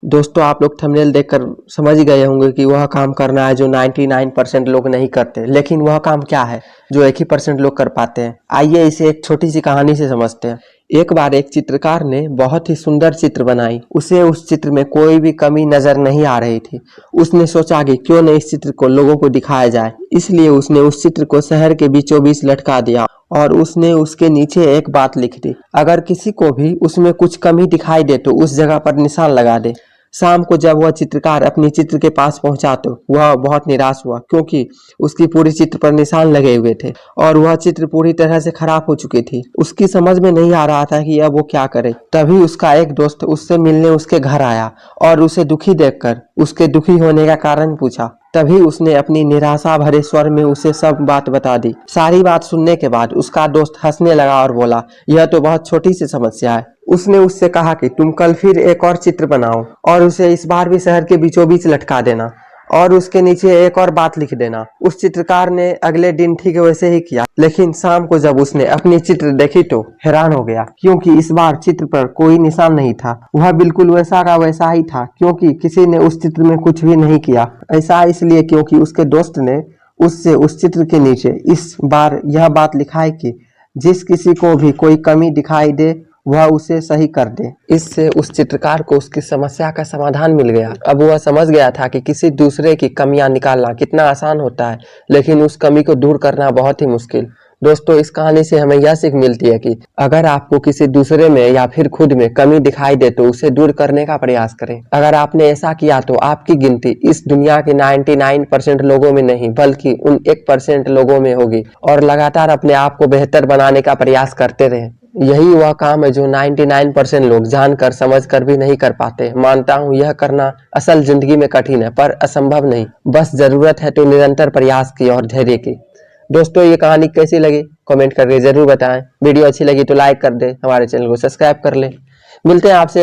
दोस्तों आप लोग थंबनेल देखकर समझ गए होंगे कि वह काम करना है जो 99% लोग नहीं करते, लेकिन वह काम क्या है जो 1% लोग कर पाते हैं। आइए इसे एक छोटी सी कहानी से समझते हैं। एक बार एक चित्रकार ने बहुत ही सुंदर चित्र बनाई। उसे उस चित्र में कोई भी कमी नजर नहीं आ रही थी। उसने सोचा कि क्यों न इस चित्र को लोगों को दिखाया जाए, इसलिए उसने उस चित्र को शहर के बीचों बीच लटका दिया और उसने उसके नीचे एक बात लिख दी, अगर किसी को भी उसमें कुछ कमी दिखाई दे तो उस जगह पर निशान लगा दे। शाम को जब वह चित्रकार अपनी चित्र के पास पहुंचा तो वह बहुत निराश हुआ, क्योंकि उसकी पूरी चित्र पर निशान लगे हुए थे और वह चित्र पूरी तरह से खराब हो चुकी थी। उसकी समझ में नहीं आ रहा था कि अब वो क्या करे। तभी उसका एक दोस्त उससे मिलने उसके घर आया और उसे दुखी देखकर उसके दुखी होने का कारण पूछा। तभी उसने अपनी निराशा भरे स्वर में उसे सब बात बता दी। सारी बात सुनने के बाद उसका दोस्त हंसने लगा और बोला, यह तो बहुत छोटी सी समस्या है। उसने उससे कहा कि तुम कल फिर एक और चित्र बनाओ और उसे इस बार भी शहर के बीचों बीच लटका देना और उसके नीचे एक और बात लिख देना। उस चित्रकार ने अगले दिन ठीक वैसे ही किया, लेकिन शाम को जब उसने अपनी चित्र देखी तो हैरान हो गया, क्योंकि इस बार चित्र पर कोई निशान नहीं था। वह बिल्कुल वैसा का वैसा ही था, क्योंकि किसी ने उस चित्र में कुछ भी नहीं किया। ऐसा इसलिए क्योंकि उसके दोस्त ने उससे उस चित्र के नीचे इस बार यह बात लिखाई कि जिस किसी को भी कोई कमी दिखाई दे वह उसे सही कर दे। इससे उस चित्रकार को उसकी समस्या का समाधान मिल गया। अब वह समझ गया था कि किसी दूसरे की कमियां निकालना कितना आसान होता है, लेकिन उस कमी को दूर करना बहुत ही मुश्किल। दोस्तों इस कहानी से हमें यह सीख मिलती है कि अगर आपको किसी दूसरे में या फिर खुद में कमी दिखाई दे तो उसे दूर करने का प्रयास करें। अगर आपने ऐसा किया तो आपकी गिनती इस दुनिया के 99% लोगों में नहीं बल्कि उन 1% लोगों में होगी। और लगातार अपने आप को बेहतर बनाने का प्रयास करते रहें। यही वह काम है जो 99% लोग जानकर समझकर भी नहीं कर पाते। मानता हूँ यह करना असल जिंदगी में कठिन है, पर असंभव नहीं। बस जरूरत है तो निरंतर प्रयास की और धैर्य की। दोस्तों ये कहानी कैसी लगी कमेंट करके जरूर बताएं। वीडियो अच्छी लगी तो लाइक कर दें, हमारे चैनल को सब्सक्राइब कर लें। मिलते हैं आपसे